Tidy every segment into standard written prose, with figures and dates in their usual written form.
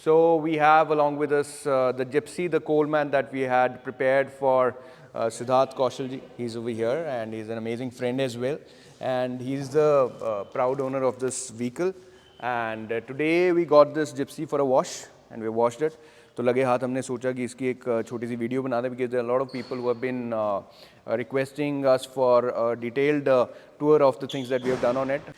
So we have along with us the gypsy, the coalman that we had prepared for Siddharth Kaushalji. He's over here and he's an amazing friend as well. And he's the proud owner of this vehicle. And today we got this gypsy for a wash and we washed it. तो लगे हाथ हमने सोचा कि इसकी एक छोटी सी video बना दें because there are a lot of people who have been requesting us for a detailed tour of the things that we have done on it.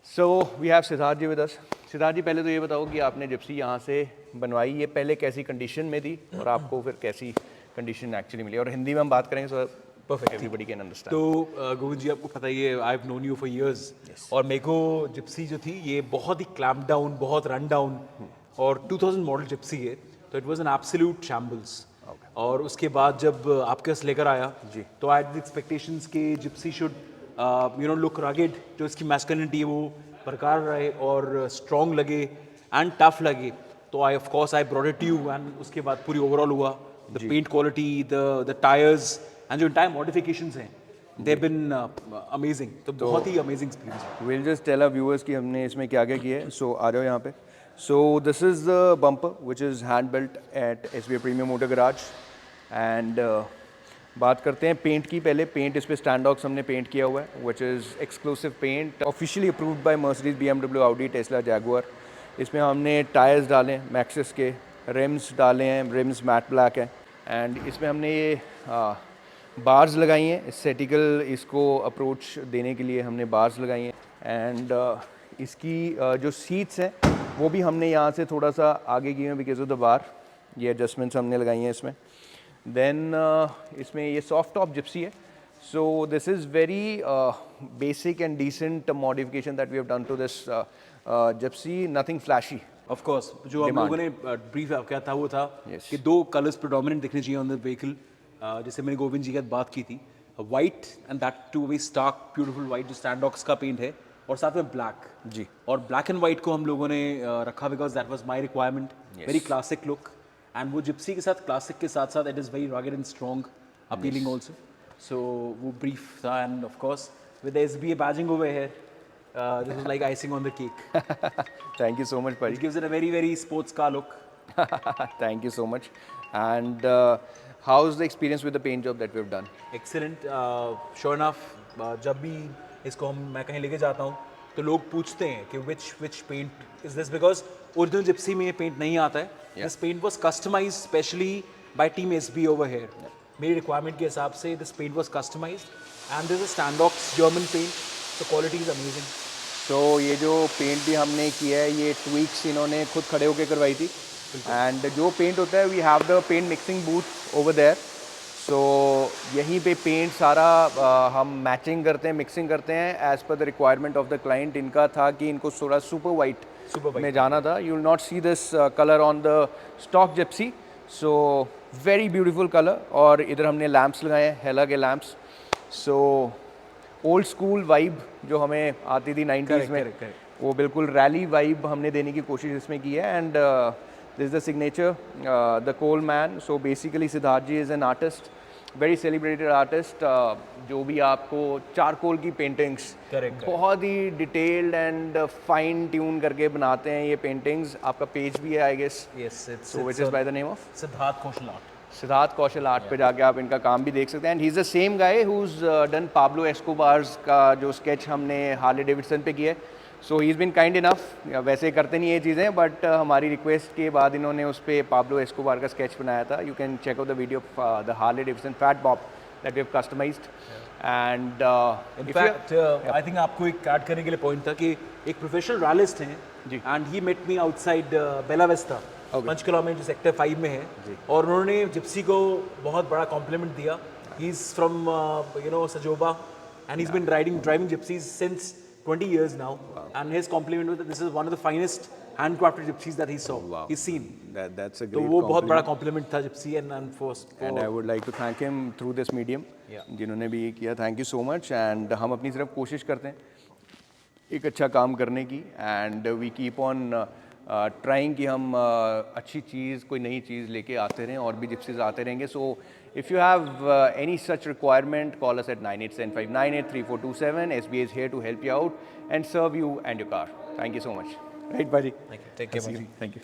So we have Siddharth ji with us. Siddharth जी पहले तो ये बताओ कि आपने Gypsy यहाँ से बनवाई, ये पहले कैसी कंडीशन में थी और आपको फिर कैसी कंडीशन एक्चुअली मिली, और हिंदी में हम बात करेंगे so perfect everybody can understand. तो गोविंद जी आपको पता ही है, I have known you for years, और मेरे को जिप्सी जो थी ये बहुत ही क्लैम्प डाउन, बहुत रन डाउन, और 2000 मॉडल जिप्सी है, तो it was an absolute shambles. और उसके बाद जब आपके पास लेकर आया जी, तो आई हैड एक्सपेक्टेशंस कि जिप्सी शुड लुक रगेड, जो इसकी मैस्कुलिनिटी है वो बरकरार रहे और स्ट्रॉन्ग लगे एंड टफ लगे. तो I of course I brought it to you, and उसके बाद पूरी ओवरऑल हुआ the paint quality, the tyres and जो एंटायर मॉडिफिकेशंस हैं, दे हैव बीन अमेजिंग. तो बहुत ही amazing experience. Will just tell our viewers कि हमने इसमें क्या क्या किया है. सो आ जाओ यहाँ पे. सो this is the bumper which is hand built at SBA premium motor garage. And बात करते हैं पेंट की. पहले पेंट इस पे स्टैंडॉक्स हमने पेंट किया हुआ है which is exclusive paint officially approved by Mercedes, BMW, Audi, Tesla, Jaguar. इसमें हमने टायर्स डाले हैं मैक्सिस के, रिम्स डाले हैं, रिम्स मैट ब्लैक है. एंड इसमें हमने ये बार्स लगाई हैं, एस्थेटिकल इसको अप्रोच देने के लिए हमने बार्स लगाई हैं. एंड इसकी जो सीट्स हैं वो भी हमने यहाँ से थोड़ा सा आगे की हैं बिकॉज ऑफ द बार. ये एडजस्टमेंट्स हमने लगाई हैं इसमें. देन इसमें ये सॉफ्ट टॉप जिप्सी है. So this is very basic and decent modification that we have done to this Gypsy. Nothing flashy. Of course जो हम लोगों ने ब्रीफ क्या था वो था कि दो कलर्स प्रेडोमिनेंट दिखने चाहिए ऑन द व्हीकल. जैसे मैंने गोविंद जी के साथ बात की थी, white and that too way stark beautiful white जो स्टैंडॉक्स का पेंट है, और साथ में ब्लैक जी. और ब्लैक एंड वाइट को हम लोगों ने रखा because that was my requirement. Very classic look, and वो जिप्सी के साथ क्लासिक के साथ साथ it is very rugged and strong, appealing also. So वो ब्रीफ था. And of course with SBA badging over here, this was like icing on the cake. Thank you so much, Pari. It gives it a very, very sports car look. Thank you so much. And how's the experience with the paint job that we've done? Excellent. Sure enough, जब भी इसको मैं कहीं लेके जाता हूँ तो लोग पूछते हैं कि which paint is this, because original Gypsy में ये paint नहीं आता है. This paint was customized specially by Team SB over here. मेरी requirement के हिसाब से this paint was customized, and this is Standox German paint. So quality is amazing. So ये जो पेंट भी हमने किया है ये ट्वीक्स इन्होंने खुद खड़े होकर करवाई थी. एंड जो पेंट होता है we have the paint mixing booth over there. So यहीं पे पेंट सारा हम मैचिंग करते हैं, मिक्सिंग करते हैं as per the requirement of the client. इनका था कि इनको थोड़ा सुपर वाइट में जाना था. You will not see this colour on the stock Gypsy. So very beautiful colour. और इधर हमने लैम्प्स लगाए हैं, हेला के lamps. So old school vibe जो हमें आती थी 90s में, वो बिल्कुल रैली वाइब हमने देने की कोशिश इसमें की है. And this is the signature the coal man. So basically Siddharth ji is an artist, very celebrated artist, जो भी आपको चारकोल की पेंटिंग्स बहुत ही डिटेल्ड एंड फाइन ट्यून करके बनाते हैं ये पेंटिंग्स. आपका पेज भी है I guess, so which is by the name of Siddharth Kaushal art. Siddharth Kaushal art पे जाके आप इनका काम भी देख सकते हैं. And he is the same guy who is done Pablo Escobar's का जो स्केच हमने हार्ले डेविडसन पे किया है. So he is been kind enough. वैसे करते नहीं ये चीज़ें, बट हमारी रिक्वेस्ट के बाद इन्होंने उस पर पाब्लो एस्कोबार का स्केच बनाया था. You can check out the video of the Harley Davidson Fat Bob that we have customised. And in fact I think आपको एक ऐड करने के लिए पॉइंट था कि एक प्रोफेशनल रैलिस्ट हैं ji, and he met me outside Bella Vista, Panchkula में जो सेक्टर 5 में है, और उन्होंने जिप्सी को बहुत बड़ा कॉम्प्लीमेंट दिया. He is from Sajoba and he is been driving gypsies since 20 years now, and his compliment was that this is one of the finest handcrafted gypsies that he saw. He's seen. That's a great. तो वो बहुत बड़ा compliment था gypsy and for. And I would like to thank him through this medium. जिन्होंने भी ये किया, thank you so much. And हम अपनी तरफ कोशिश करते हैं एक अच्छा काम करने की, and we keep on trying कि हम अच्छी चीज़, कोई नई चीज़ लेके आते रहें, और भी जिप्सीज आते रहेंगे. So if you have any such requirement, call us at 9875983427. SBA is here to help you out and serve you and your car. Thank you so much. Right, buddy? Thank you. Take care, buddy. Thank you.